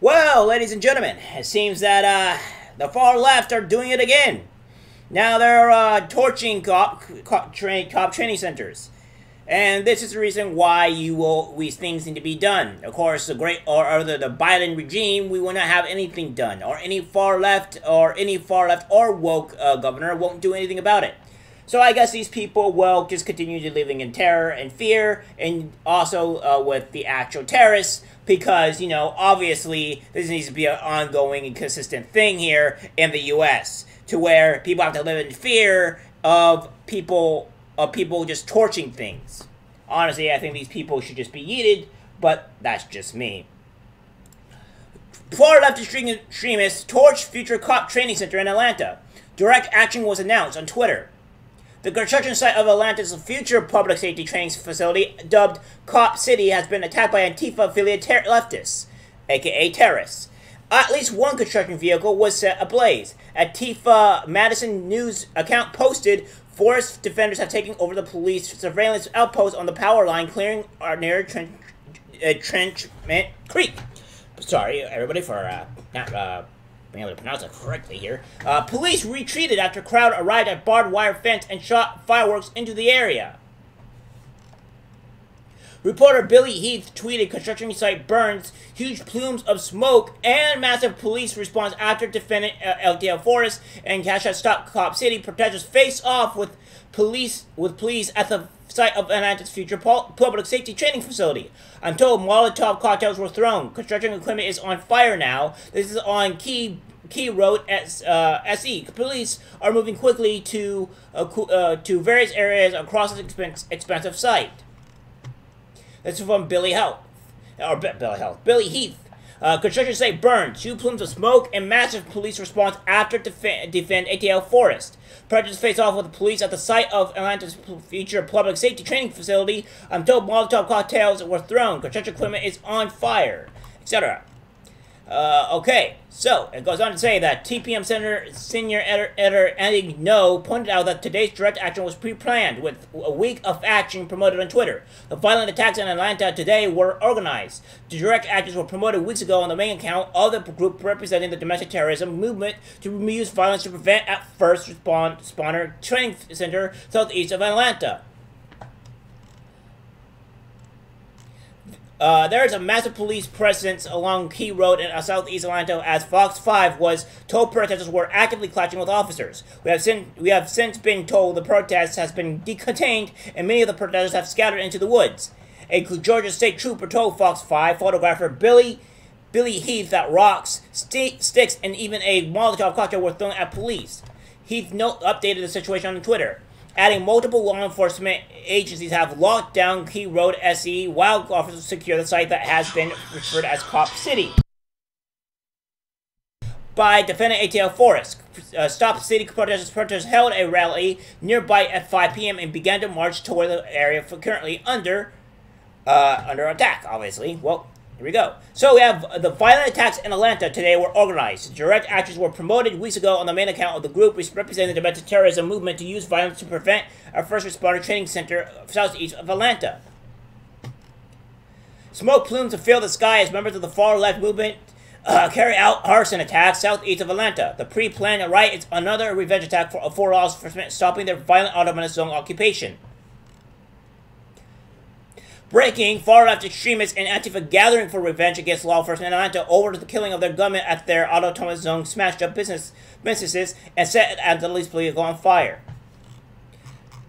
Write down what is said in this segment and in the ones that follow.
Well, ladies and gentlemen, it seems that the far left are doing it again. Now they're torching cop training centers, and this is the reason why these things need to be done. Of course, the Biden regime, we will not have anything done, or any far left or woke governor won't do anything about it. So I guess these people will just continue to living in terror and fear, and also with the actual terrorists, because, obviously this needs to be an ongoing and consistent thing here in the U.S., to where people have to live in fear of people just torching things. Honestly, I think these people should just be yeeted, but that's just me. Far left extremists torch future cop training center in Atlanta. Direct action was announced on Twitter. The construction site of Atlanta's future public safety training facility, dubbed Cop City, has been attacked by Antifa-affiliated leftists, aka terrorists. At least one construction vehicle was set ablaze. Antifa Madison News account posted, forest defenders have taken over the police surveillance outpost on the power line, clearing near Trenchment Creek. Sorry, everybody, for not being able to pronounce it correctly here. Police retreated after crowd arrived at barbed wire fence and shot fireworks into the area. Reporter Billy Heath tweeted, construction site burns, huge plumes of smoke, and massive police response after defendant LTL Forest and Cashat Stop Cop City. Protesters face off with police at the site of Atlanta's future public safety training facility. I'm told Molotov cocktails were thrown. Construction equipment is on fire now. This is on Key Road at SE. Police are moving quickly to various areas across this expensive site. This is from Billy Heath. Construction site burned. 2 plumes of smoke and massive police response after defend ATL Forest. Predators face off with the police at the site of Atlanta's future public safety training facility. I'm told Molotov cocktails were thrown. Construction equipment is on fire, etc. Okay, so it goes on to say that TPM senior editor Andy Ngo pointed out that today's direct action was pre-planned, with a week of action promoted on Twitter. The violent attacks in Atlanta today were organized. The direct actions were promoted weeks ago on the main account of the group representing the domestic terrorism movement to use violence to prevent at first responder training center southeast of Atlanta. There is a massive police presence along Key Road in southeast Atlanta, as Fox 5 was told protesters were actively clashing with officers. We have since been told the protest has been contained, and many of the protesters have scattered into the woods. A Georgia State Trooper told Fox 5 photographer Billy Heath that rocks, sticks, and even a Molotov cocktail were thrown at police. Heath updated the situation on Twitter, adding multiple law enforcement agencies have locked down Key Road SE while officers secure the site that has been referred as Cop City by defendant ATL Forest. Stop City protesters held a rally nearby at 5 p.m. and began to march toward the area currently under attack, obviously. Well, here we go. So we have the violent attacks in Atlanta today were organized. Direct actions were promoted weeks ago on the main account of the group representing the domestic terrorism movement to use violence to prevent a first responder training center southeast of Atlanta. Smoke plumes fill the sky as members of the far-left movement carry out arson attacks southeast of Atlanta. The pre-planned riot is another revenge attack for law enforcement stopping their violent autonomous zone occupation. Breaking, far-left extremists and Antifa gathering for revenge against law enforcement in Atlanta over the killing of their gunmen at their autonomous zone, smashed up businesses and set Atlanta's vehicle on fire.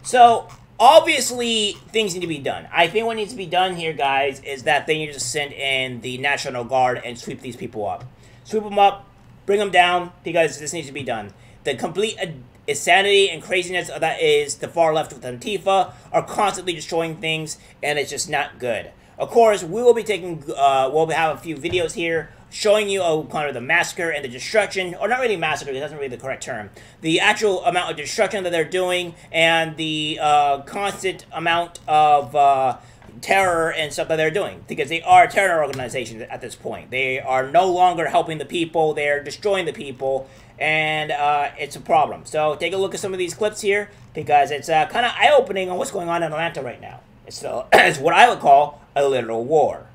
So, obviously, things need to be done. I think what needs to be done here, guys, is that they need to send in the National Guard and sweep these people up. Sweep them up, bring them down, because this needs to be done. The complete insanity and craziness that is the far left with Antifa are constantly destroying things, and it's just not good. Of course, we will be taking, we'll have a few videos here showing you kind of the massacre and the destruction, or not really massacre, that's not really the correct term, the actual amount of destruction that they're doing, and the constant amount of terror and stuff that they're doing, because they are a terror organization at this point. They are no longer helping the people, they're destroying the people, and it's a problem. So take a look at some of these clips here, because it's kind of eye-opening on what's going on in Atlanta right now. It's what I would call a literal war.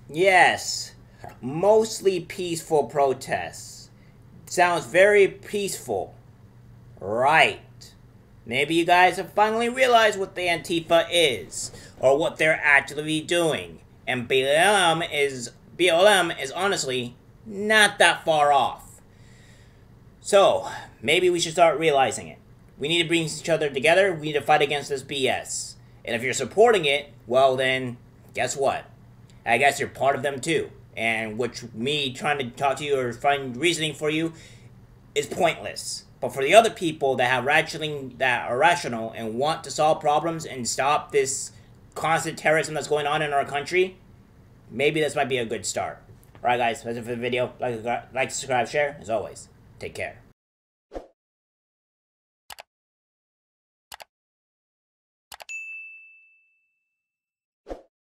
Yes, mostly peaceful protests. Sounds very peaceful. Right. Maybe you guys have finally realized what the Antifa is, or what they're actually doing. And BLM is honestly not that far off. So, maybe we should start realizing it. We need to bring each other together, we need to fight against this BS. And if you're supporting it, well then, guess what? I guess you're part of them too. And which me trying to talk to you or find reasoning for you is pointless. But for the other people that are rational and want to solve problems and stop this constant terrorism that's going on in our country, maybe this might be a good start. Alright guys, that's it for the video. Like, subscribe, share. As always, take care.